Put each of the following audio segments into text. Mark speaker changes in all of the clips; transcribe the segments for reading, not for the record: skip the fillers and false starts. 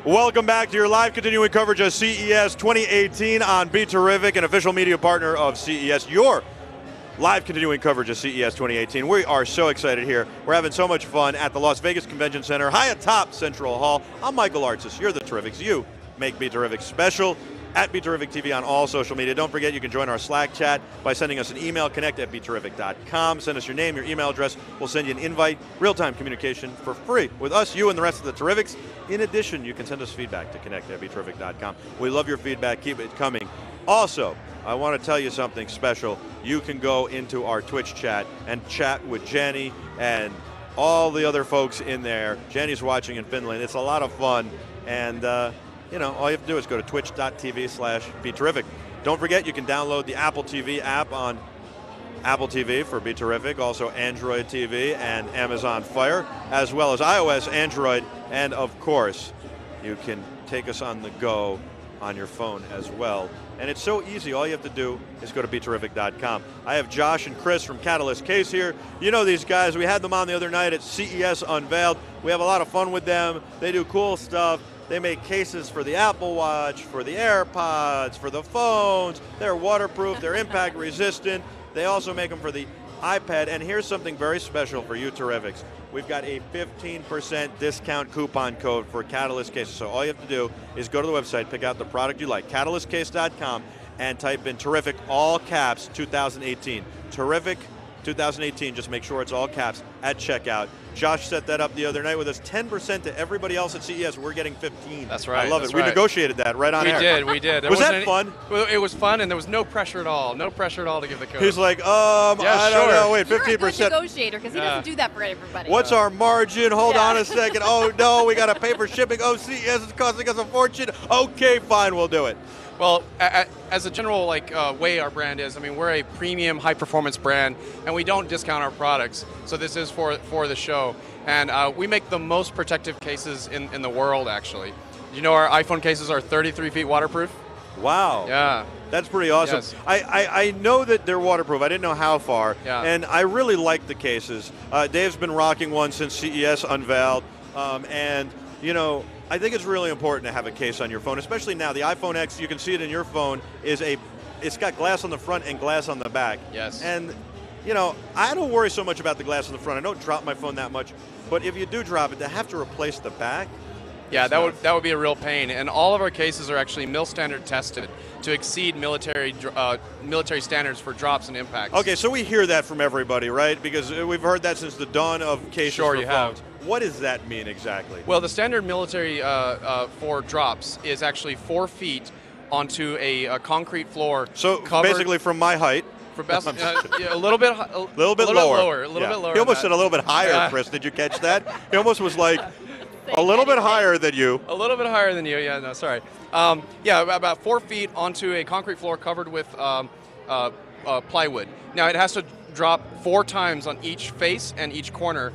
Speaker 1: Welcome back to your live continuing coverage of CES 2018 on BeTerrific, an official media partner of CES. Your live continuing coverage of CES 2018. We are so excited here. We're having so much fun at the Las Vegas Convention Center, high atop Central Hall. I'm Michael Artsis. You're the Terrifics. You make BeTerrific special. At BeTerrific TV on all social media. Don't forget you can join our Slack chat by sending us an email, connect@beterrific.com. Send us your name, your email address. We'll send you an invite, real-time communication for free with us, you, and the rest of the Terrifics. In addition, you can send us feedback to connect@beterrific.com. We love your feedback. Keep it coming. Also, I want to tell you something special. You can go into our Twitch chat and chat with Jenny and all the other folks in there. Jenny's watching in Finland. It's a lot of fun. And you know, all you have to do is go to twitch.tv/BeTerrific. Don't forget, you can download the Apple TV app on Apple TV for BeTerrific, also Android TV and Amazon Fire, as well as iOS, Android, and of course, you can take us on the go on your phone as well. And it's so easy. All you have to do is go to BeTerrific.com. I have Josh and Chris from Catalyst Case here. You know these guys. We had them on the other night at CES Unveiled. We have a lot of fun with them. They do cool stuff. They make cases for the Apple Watch, for the AirPods, for the phones. They're waterproof, they're impact resistant. They also make them for the iPad. And here's something very special for you Terrifics. We've got a 15% discount coupon code for Catalyst Cases. So all you have to do is go to the website, pick out the product you like, catalystcase.com, and type in Terrific, all caps, 2018. Terrific 2018, just make sure it's all caps at checkout. Josh set that up the other night with us, 10% to everybody else at CES. We're getting 15.
Speaker 2: That's right.
Speaker 1: I love it. We negotiated that right on air.
Speaker 2: We did.
Speaker 1: Was that fun?
Speaker 2: Well, it was fun, and there was no pressure at all. No pressure at all to give the code.
Speaker 1: He's like, I don't know, wait, 15%.
Speaker 3: You're a good negotiator, because he doesn't do that for everybody.
Speaker 1: What's our margin? Hold on a second. Oh, no, we got to pay for shipping. Oh, CES is costing us a fortune. Okay, fine, we'll do it.
Speaker 2: Well, as a general way our brand is, I mean, we're a premium high-performance brand, and we don't discount our products. So this is for the show. And we make the most protective cases in the world, actually. You know, our iPhone cases are 33 feet waterproof.
Speaker 1: Wow.
Speaker 2: Yeah.
Speaker 1: That's pretty awesome.
Speaker 2: Yes.
Speaker 1: I know that they're waterproof. I didn't know how far.
Speaker 2: Yeah.
Speaker 1: And I really like the cases. Dave's been rocking one since CES Unveiled. And, you know, I think it's really important to have a case on your phone, especially now. The iPhone X, you can see it in your phone, it's got glass on the front and glass on the back.
Speaker 2: Yes.
Speaker 1: And, you know, I don't worry so much about the glass on the front. I don't drop my phone that much. But if you do drop it, to have to replace the back,
Speaker 2: yeah, that would be a real pain. And all of our cases are actually mil standard tested to exceed military standards for drops and impacts.
Speaker 1: Okay, so we hear that from everybody, right? Because we've heard that since the dawn of cases for phones.
Speaker 2: Have.
Speaker 1: What does that mean exactly?
Speaker 2: Well, the standard military for drops is actually 4 feet onto a concrete floor.
Speaker 1: So basically from my height.
Speaker 2: For best, yeah, a little bit lower.
Speaker 1: He almost said a little bit higher, Chris. Did you catch that? He almost was like a little bit higher than you.
Speaker 2: A little bit higher than you. Yeah, no, sorry. Yeah, about 4 feet onto a concrete floor covered with plywood. Now it has to drop 4 times on each face and each corner,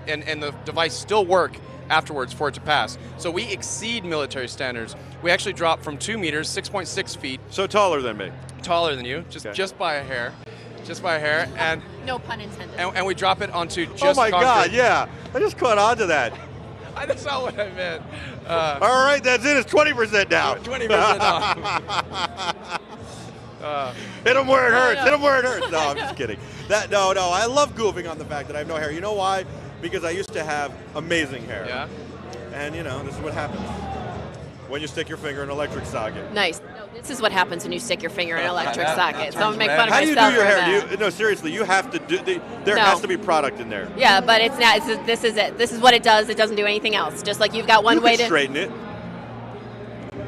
Speaker 2: and the device still work afterwards for it to pass. So we exceed military standards. We actually drop from 2 meters, 6.6 feet.
Speaker 1: So taller than me.
Speaker 2: Taller than you, just by a hair. Just by a hair. And
Speaker 3: no pun intended.
Speaker 2: And we drop it onto just
Speaker 1: Oh my
Speaker 2: concrete.
Speaker 1: God, yeah. I just caught on to that.
Speaker 2: That's not what I meant.
Speaker 1: All right, that's it. It's 20% now.
Speaker 2: 20% off.
Speaker 1: Hit him where it hurts. Hit him where it hurts. No, I'm just kidding. No, I love goofing on the fact that I have no hair. You know why? Because I used to have amazing hair.
Speaker 2: Yeah.
Speaker 1: And, you know, this is what happens when you stick your finger in an electric socket.
Speaker 3: Nice. No, this is what happens when you stick your finger in an electric socket. So I'm going to make fun of
Speaker 1: How
Speaker 3: myself.
Speaker 1: How do you do your hair? No, seriously, you have to do. There has to be product in there.
Speaker 3: Yeah, but it's not. This is it. This is what it does. It doesn't do anything else. Just like you've got one way to
Speaker 1: straighten it.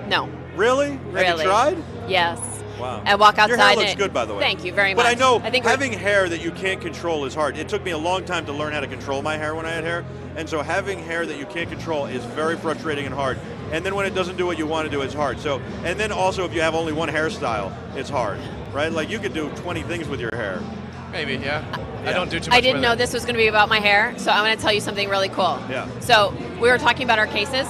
Speaker 3: No.
Speaker 1: Really? Have you tried?
Speaker 3: Yes.
Speaker 1: Wow.
Speaker 3: And walk outside.
Speaker 1: Your hair looks good, by the way.
Speaker 3: Thank you very much.
Speaker 1: But I know
Speaker 3: think
Speaker 1: having hair that you can't control is hard. It took me a long time to learn how to control my hair when I had hair. And so having hair that you can't control is very frustrating and hard. And then when it doesn't do what you want to do, it's hard. So, and then also if you have only one hairstyle, it's hard, right? Like you could do 20 things with your hair.
Speaker 2: Maybe, yeah. I don't do too much.
Speaker 3: I didn't know this was going to be about my hair, so I'm going to tell you something really cool.
Speaker 1: Yeah.
Speaker 3: So we were talking about our cases,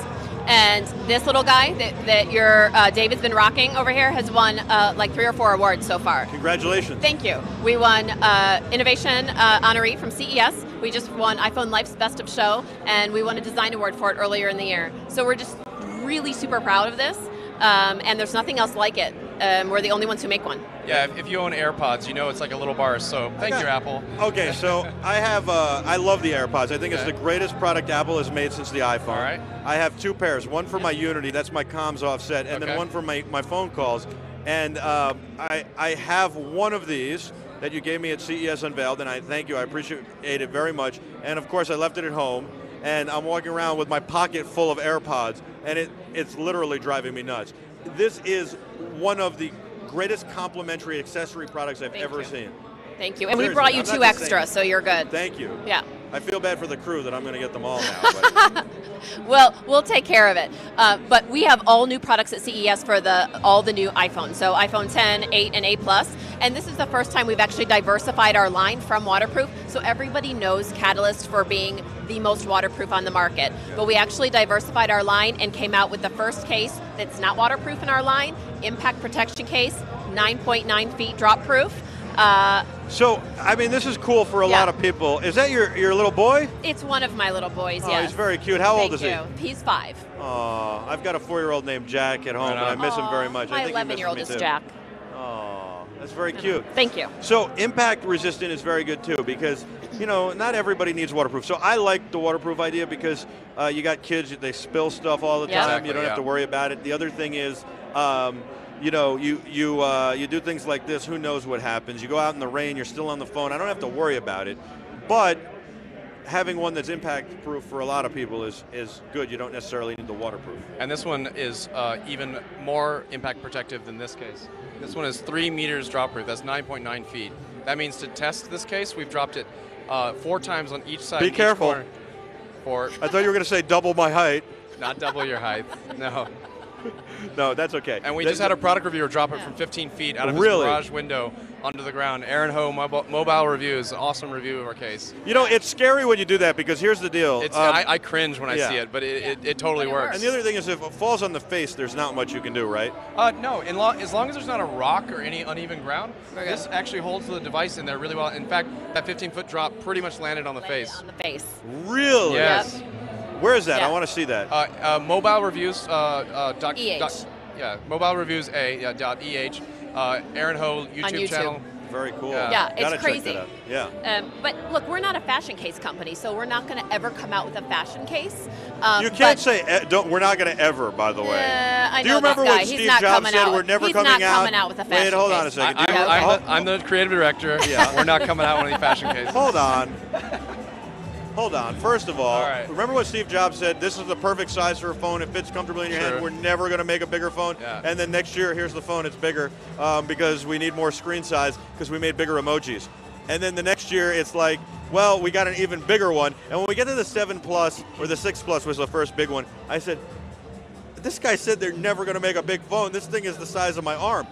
Speaker 3: And this little guy that your David's been rocking over here has won like 3 or 4 awards so far.
Speaker 1: Congratulations.
Speaker 3: Thank you. We won Innovation Honoree from CES. We just won iPhone Life's Best of Show, and we won a design award for it earlier in the year. So we're just really super proud of this, and there's nothing else like it. We're the only ones who make one.
Speaker 2: Yeah, if you own AirPods, you know it's like a little bar of soap. Thank you, Apple.
Speaker 1: Okay, so I love the AirPods. I think it's the greatest product Apple has made since the iPhone.
Speaker 2: All right.
Speaker 1: I have 2 pairs, one for my Unity, that's my comms offset, and then one for my phone calls. And I have one of these that you gave me at CES Unveiled, and I thank you, I appreciate it very much. And of course I left it at home, and I'm walking around with my pocket full of AirPods, and it's literally driving me nuts. This is one of the greatest complimentary accessory products I've ever seen.
Speaker 3: Thank you. And
Speaker 1: Seriously,
Speaker 3: we brought you
Speaker 1: I'm not
Speaker 3: 2
Speaker 1: just
Speaker 3: extra, so you're good.
Speaker 1: Thank you.
Speaker 3: Yeah.
Speaker 1: I feel bad for the crew that I'm going to get them all now. But.
Speaker 3: Well, we'll take care of it. But we have all new products at CES for all the new iPhones. So iPhone 10, 8, and 8 Plus. And this is the first time we've actually diversified our line from waterproof. So everybody knows Catalyst for being the most waterproof on the market.
Speaker 1: Yeah.
Speaker 3: But we actually diversified our line and came out with the first case that's not waterproof in our line, impact protection case, 9.9 feet drop proof.
Speaker 1: So, I mean, this is cool for a lot of people. Is that your little boy?
Speaker 3: It's one of my little boys,
Speaker 1: Oh,
Speaker 3: yes.
Speaker 1: he's very cute. How old is he?
Speaker 3: He's 5.
Speaker 1: Oh, I've got a 4-year-old named Jack at home, and I miss him very much.
Speaker 3: My
Speaker 1: I think he misses
Speaker 3: 11-year-old
Speaker 1: me
Speaker 3: is
Speaker 1: too.
Speaker 3: Jack.
Speaker 1: Oh, that's very cute.
Speaker 3: Thank you.
Speaker 1: So impact resistant is very good too, because not everybody needs waterproof. So I like the waterproof idea because you got kids, they spill stuff all the time.
Speaker 2: Exactly,
Speaker 1: you don't have to worry about it. The other thing is, you do things like this, who knows what happens. You go out in the rain, you're still on the phone. I don't have to worry about it. But having one that's impact proof for a lot of people is good. You don't necessarily need the waterproof.
Speaker 2: And this one is even more impact protective than this case. This one is 3 meters drop proof. That's 9.9 feet. That means to test this case, we've dropped it 4 times on each side.
Speaker 1: Be careful.
Speaker 2: I
Speaker 1: thought you were going to say double my height.
Speaker 2: Not double your height. No.
Speaker 1: No, that's okay.
Speaker 2: And we just had a product reviewer drop it from 15 feet out of his garage window onto the ground. Aaron Ho, Mobile Reviews, awesome review of our case.
Speaker 1: It's scary when you do that because here's the deal.
Speaker 2: I cringe when I see it, but it totally works.
Speaker 1: And the other thing is if it falls on the face, there's not much you can do, right?
Speaker 2: No, as long as there's not a rock or any uneven ground, this actually holds the device in there really well. In fact, that 15-foot drop pretty much landed on the face.
Speaker 3: On the face.
Speaker 1: Really?
Speaker 2: Yes.
Speaker 3: Yep.
Speaker 1: Where is that?
Speaker 3: Yeah.
Speaker 1: I want to see that.
Speaker 2: Mobile Reviews.
Speaker 3: EH.
Speaker 2: Mobile Reviews .eh. Aaron Ho YouTube channel.
Speaker 1: Very cool.
Speaker 3: Yeah, it's
Speaker 1: Gotta
Speaker 3: crazy.
Speaker 1: Check that out. Yeah.
Speaker 3: But look, we're not a fashion case company, so we're not going to ever come out with a fashion case.
Speaker 1: You can't say we're not going to ever. By the way,
Speaker 3: I
Speaker 1: do you
Speaker 3: know
Speaker 1: remember
Speaker 3: that guy.
Speaker 1: when
Speaker 3: He's
Speaker 1: Steve
Speaker 3: not
Speaker 1: Jobs
Speaker 3: coming
Speaker 1: said
Speaker 3: out.
Speaker 1: we're never
Speaker 3: He's
Speaker 1: coming
Speaker 3: not
Speaker 1: out?
Speaker 3: coming out with a fashion
Speaker 1: Wait, hold on a
Speaker 3: case.
Speaker 1: second.
Speaker 2: I'm the creative director.
Speaker 1: Yeah.
Speaker 2: We're not coming out with any fashion cases.
Speaker 1: Hold on. Hold on. First of all,
Speaker 2: right.
Speaker 1: remember what Steve Jobs said? This is the perfect size for a phone. It fits comfortably in your hand. We're never going to make a bigger phone.
Speaker 2: Yeah.
Speaker 1: And then next year, here's the phone. It's bigger because we need more screen size because we made bigger emojis. And then the next year, it's like, well, we got an even bigger one. And when we get to the 7 Plus, or the 6 Plus was the first big one, I said, this guy said they're never going to make a big phone. This thing is the size of my arm.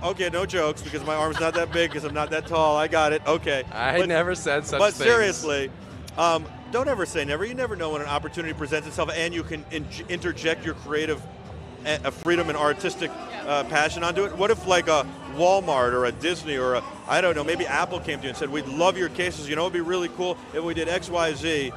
Speaker 1: Okay, no jokes because my arm's not that big because I'm not that tall. I got it. Okay.
Speaker 2: I never said such
Speaker 1: But
Speaker 2: things.
Speaker 1: seriously, don't ever say never. You never know when an opportunity presents itself and you can interject your creative freedom and artistic passion onto it. What if like a Walmart or a Disney or I don't know, maybe Apple came to you and said, we'd love your cases. It'd be really cool if we did X, Y, Z.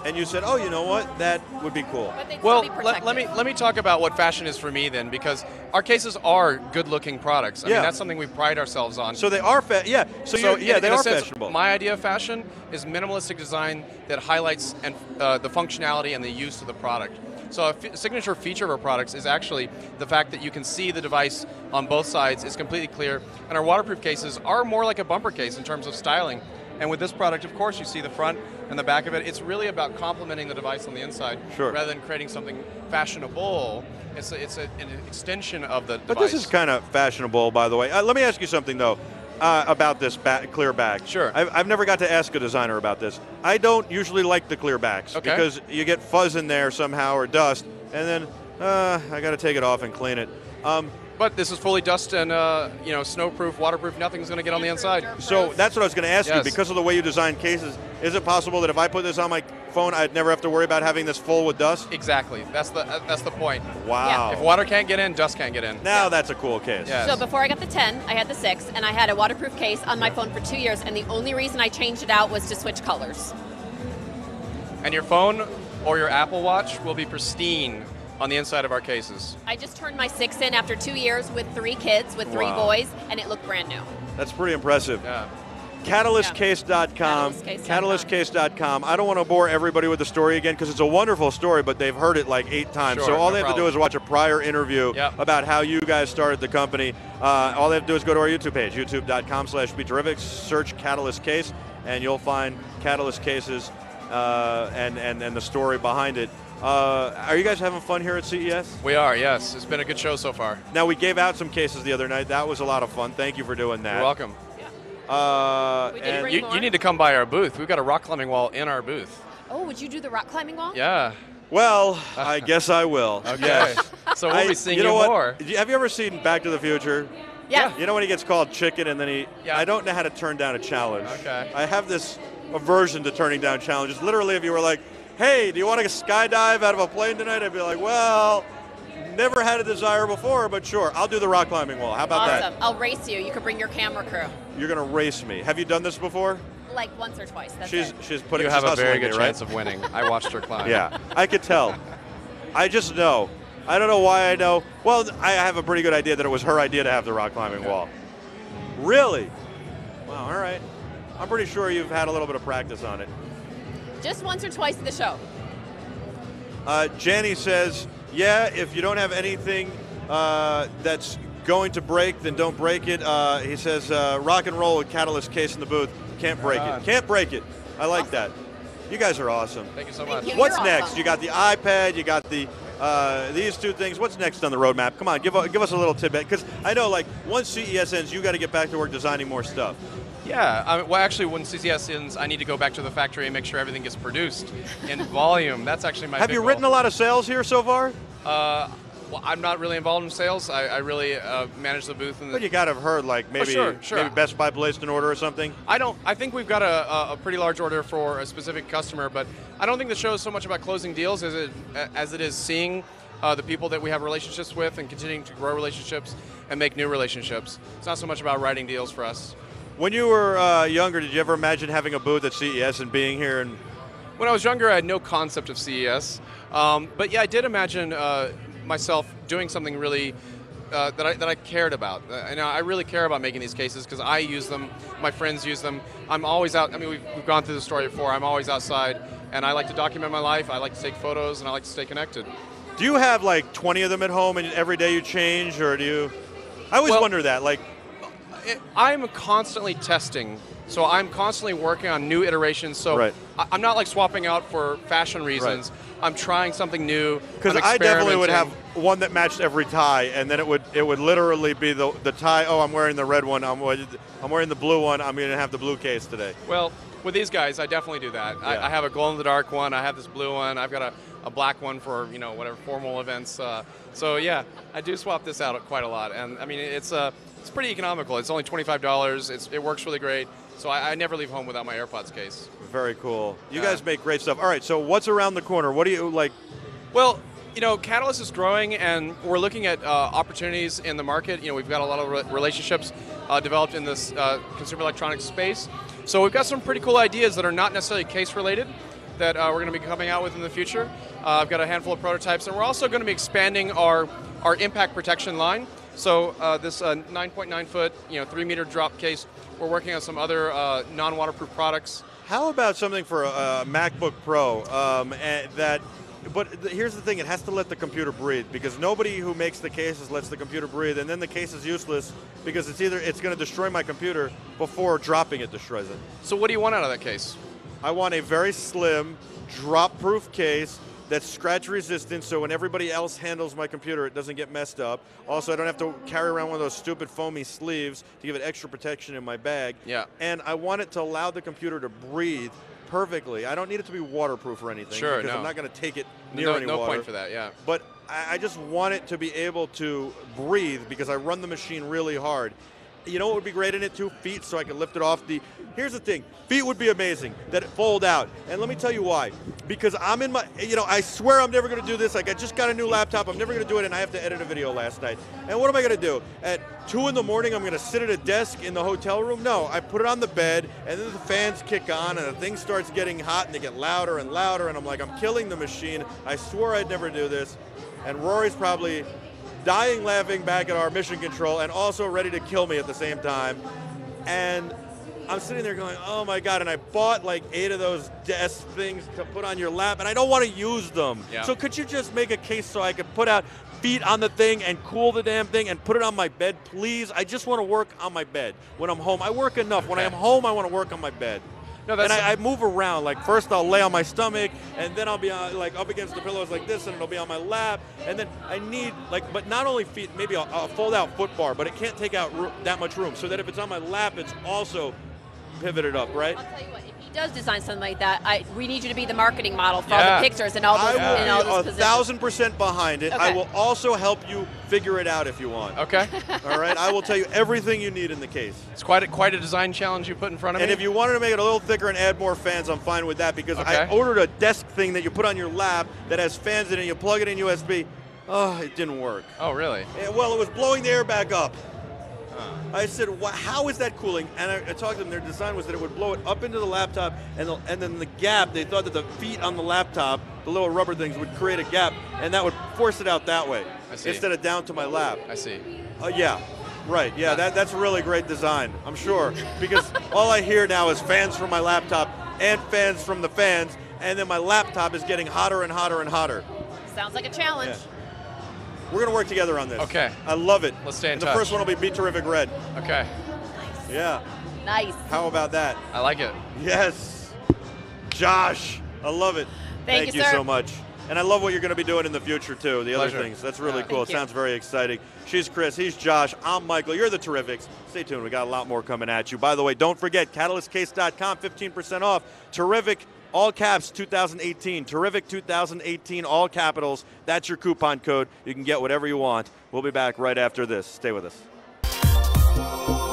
Speaker 1: And you said, oh, you know what? That would be cool.
Speaker 2: Well, let me talk about what fashion is for me then, because our cases are good-looking products. I mean, that's something we pride ourselves on.
Speaker 1: So they are, they are fashionable.
Speaker 2: My idea of fashion is minimalistic design that highlights the functionality and the use of the product. So a signature feature of our products is actually the fact that you can see the device on both sides. It's completely clear. And our waterproof cases are more like a bumper case in terms of styling. And with this product, of course, you see the front and the back of it. It's really about complementing the device on the inside rather than creating something fashionable. It's an extension of the device.
Speaker 1: But this is kind of fashionable, by the way. Let me ask you something, though, about this clear back.
Speaker 2: Sure.
Speaker 1: I've never got to ask a designer about this. I don't usually like the clear backs because you get fuzz in there somehow or dust, and then I got to take it off and clean it.
Speaker 2: But this is fully dust and snowproof, waterproof. Nothing's going to get on the inside.
Speaker 1: So that's what I was going to ask you.
Speaker 2: Yes.
Speaker 1: Because of the way you design cases, is it possible that if I put this on my phone, I'd never have to worry about having this full with dust?
Speaker 2: Exactly. That's the point.
Speaker 1: Wow.
Speaker 2: If water can't get in, dust can't get in.
Speaker 1: Now that's a cool case.
Speaker 2: Yes.
Speaker 3: So before I got the 10, I had the 6, and I had a waterproof case on my phone for 2 years, and the only reason I changed it out was to switch colors.
Speaker 2: And your phone or your Apple Watch will be pristine on the inside of our cases.
Speaker 3: I just turned my 6 in after 2 years with 3 kids, with 3 boys, and it looked brand new.
Speaker 1: That's pretty impressive.
Speaker 2: Yeah.
Speaker 1: CatalystCase.com. CatalystCase.com. I don't want to bore everybody with the story again because it's a wonderful story, but they've heard it like 8 times.
Speaker 2: Sure,
Speaker 1: so all
Speaker 2: no
Speaker 1: they have to do
Speaker 2: problem.
Speaker 1: is watch a prior interview about how you guys started the company. All they have to do is go to our YouTube page, youtube.com/BeTerrific, search Catalyst Case, and you'll find Catalyst Cases and the story behind it. Are you guys having fun here at CES?
Speaker 2: We are, yes. It's been a good show so far.
Speaker 1: Now, we gave out some cases the other night. That was a lot of fun. Thank you for doing that.
Speaker 2: You're welcome.
Speaker 3: We did bring more.
Speaker 2: You need to come by our booth. We've got a rock climbing wall in our booth.
Speaker 3: Oh, would you do the rock climbing wall?
Speaker 2: Yeah.
Speaker 1: Well, I guess I will.
Speaker 2: Okay.
Speaker 1: Yes.
Speaker 2: So we'll be seeing you
Speaker 1: know what?
Speaker 2: more.
Speaker 1: Have you ever seen Back to the Future?
Speaker 3: Yeah.
Speaker 1: You know when he gets called chicken and then
Speaker 2: Yeah.
Speaker 1: I don't know how to turn down a challenge.
Speaker 2: Okay.
Speaker 1: I have this aversion to turning down challenges. Literally, if you were like, hey, do you want to skydive out of a plane tonight? I'd be like, well, never had a desire before, but sure, I'll do the rock climbing wall. How about
Speaker 3: Awesome.
Speaker 1: that?
Speaker 3: I'll race you. You could bring your camera crew.
Speaker 1: You're going to race me. Have you done this before?
Speaker 3: Like once or twice. That's
Speaker 1: She's
Speaker 3: it.
Speaker 1: putting
Speaker 2: You have a very
Speaker 1: hustling
Speaker 2: good
Speaker 1: me, right?
Speaker 2: chance of winning. I watched her climb.
Speaker 1: Yeah, I could tell. I just know. I don't know why I know. Well, I have a pretty good idea that it was her idea to have the rock climbing wall. Really? Wow, all right. I'm pretty sure you've had a little bit of practice on it.
Speaker 3: Just once or twice at the show.
Speaker 1: Janny says, yeah, if you don't have anything that's going to break, then don't break it. He says, rock and roll with Catalyst Case in the booth. Can't break it. Can't break it. I like that. You guys are awesome.
Speaker 2: Thank you so much.
Speaker 3: you.
Speaker 1: What's
Speaker 3: You're
Speaker 1: next?
Speaker 3: awesome.
Speaker 1: You got the iPad, you got the these two things. What's next on the roadmap? Come on, give us a little tidbit. Because I know, like, once CES ends, you got to get back to work designing more stuff.
Speaker 2: Yeah, well, actually, when CCS ends, I need to go back to the factory and make sure everything gets produced in volume. That's actually my
Speaker 1: Have
Speaker 2: big
Speaker 1: you
Speaker 2: goal.
Speaker 1: written a lot of sales here so far?
Speaker 2: Well, I'm not really involved in sales. I really manage the booth. And
Speaker 1: But you got to have heard, like, maybe,
Speaker 2: sure.
Speaker 1: maybe Best Buy placed an order or something.
Speaker 2: I think we've got a pretty large order for a specific customer, but I don't think the show is so much about closing deals as it is seeing the people that we have relationships with and continuing to grow relationships and make new relationships. It's not so much about writing deals for us.
Speaker 1: When you were younger, did you ever imagine having a booth at CES and being here? And
Speaker 2: When I was younger, I had no concept of CES, but yeah, I did imagine myself doing something really that I cared about. And I really care about making these cases because I use them, my friends use them. I'm always out. I mean, we've gone through the story before. I'm always outside, and I like to document my life. I like to take photos, and I like to stay connected.
Speaker 1: do you have like 20 of them at home, and every day you change, or do you? I always wonder that. Like,
Speaker 2: I'm constantly testing, so I'm constantly working on new iterations. So
Speaker 1: Right.
Speaker 2: I'm not like swapping out for fashion reasons. I'm trying something new.
Speaker 1: because
Speaker 2: I'm
Speaker 1: I definitely would have
Speaker 2: experimenting.
Speaker 1: one that matched every tie, and then it would literally be the tie. Oh, I'm wearing the red one. I'm wearing the blue one. I'm going to have the blue case today.
Speaker 2: Well, with these guys, I definitely do that.
Speaker 1: Yeah.
Speaker 2: I have a glow-in-the-dark one. I have this blue one. I've got a black one for whatever formal events. So yeah, I do swap this out quite a lot, and I mean it's pretty economical. It's only $25. It works really great. So I never leave home without my AirPods case.
Speaker 1: Very cool. You
Speaker 2: Yeah.
Speaker 1: guys make great stuff. All right, so what's around the corner? What do you like?
Speaker 2: Well, Catalyst is growing, and we're looking at opportunities in the market. We've got a lot of relationships developed in this consumer electronics space. So we've got some pretty cool ideas that are not necessarily case-related that we're going to be coming out with in the future. I've got a handful of prototypes, and we're also going to be expanding our impact protection line. So this 9.9-foot, 3-meter drop case, we're working on some other non-waterproof products.
Speaker 1: How about something for a MacBook Pro But here's the thing, it has to let the computer breathe, because nobody who makes the cases lets the computer breathe, and then the case is useless because it's going to destroy my computer before dropping it destroys it.
Speaker 2: So what do you want out of that case?
Speaker 1: I want a very slim, drop-proof case that's scratch resistant, so when everybody else handles my computer, it doesn't get messed up. Also, I don't have to carry around one of those stupid foamy sleeves to give it extra protection in my bag.
Speaker 2: Yeah.
Speaker 1: And I want it to allow the computer to breathe perfectly. I don't need it to be waterproof or anything,
Speaker 2: Sure,
Speaker 1: because
Speaker 2: no.
Speaker 1: I'm not going to take it near any
Speaker 2: no
Speaker 1: water.
Speaker 2: point for that, yeah.
Speaker 1: But I just want it to be able to breathe because I run the machine really hard. You know what would be great in it too? Feet, so I could lift it off the... Here's the thing. Feet would be amazing, that it fold out. And let me tell you why. Because I'm in my... I swear I'm never going to do this. Like, I just got a new laptop. I'm never going to do it, and I have to edit a video last night. And what am I going to do? At 2 in the morning, I'm going to sit at a desk in the hotel room? No, I put it on the bed, and then the fans kick on, and the thing starts getting hot, and they get louder and louder, and I'm like, I'm killing the machine. I swore I'd never do this. And Rory's probably dying laughing back at our mission control and also ready to kill me at the same time. And I'm sitting there going, oh my God, and I bought like 8 of those desk things to put on your lap, and I don't want to use them.
Speaker 2: Yeah.
Speaker 1: So could you just make a case so I could put out feet on the thing and cool the damn thing and put it on my bed, please? I just want to work on my bed when I'm home. I work enough. When I am home, I want to work on my bed.
Speaker 2: No,
Speaker 1: and I move around. Like, first I'll lay on my stomach, and then I'll be on, like up against the pillows like this, and it'll be on my lap. And then I need, like, but not only feet, maybe a fold-out foot bar, but it can't take out that much room, so that if it's on my lap, it's also pivoted up, right?
Speaker 3: I'll tell you what, if he does design something like that, we need you to be the marketing model for all the pictures and all those,
Speaker 1: I will be
Speaker 3: positions.
Speaker 1: 1,000% behind it.
Speaker 3: Okay.
Speaker 1: I will also help you figure it out if you want.
Speaker 2: Okay.
Speaker 1: All right? I will tell you everything you need in the case.
Speaker 2: It's quite a design challenge you put in front of me.
Speaker 1: And if you wanted to make it a little thicker and add more fans, I'm fine with that, because I ordered a desk thing that you put on your lap that has fans in it, you plug it in USB. Oh, it didn't work.
Speaker 2: Oh, really?
Speaker 1: Well, it was blowing the air back up. I said, how is that cooling? And I talked to them, their design was that it would blow it up into the laptop, and then the gap, they thought that the feet on the laptop, the little rubber things, would create a gap, and that would force it out that way, instead of down to my lap.
Speaker 2: I see.
Speaker 1: Yeah, right, yeah, that's a really great design, I'm sure, because all I hear now is fans from my laptop and fans from the fans, and then my laptop is getting hotter and hotter and hotter.
Speaker 3: Sounds like a challenge.
Speaker 1: Yeah. We're going to work together on this.
Speaker 2: Okay.
Speaker 1: I love it.
Speaker 2: Let's stay in
Speaker 1: and
Speaker 2: touch.
Speaker 1: The first one will be BeTerrific Red.
Speaker 2: Okay.
Speaker 1: Yeah.
Speaker 3: Nice.
Speaker 1: How about that?
Speaker 2: I like it.
Speaker 1: Yes. Josh, I love it.
Speaker 3: Thank you,
Speaker 1: you
Speaker 3: sir.
Speaker 1: so much. And I love what you're going to be doing in the future, too. The
Speaker 2: Pleasure.
Speaker 1: other things. That's really cool. It
Speaker 3: Thank you.
Speaker 1: sounds very exciting. She's Chris. He's Josh. I'm Michael. You're the Terrifics. Stay tuned. We got a lot more coming at you. By the way, don't forget, CatalystCase.com, 15% off. Terrific, all caps, 2018. Terrific 2018, all capitals. That's your coupon code. You can get whatever you want. We'll be back right after this. Stay with us.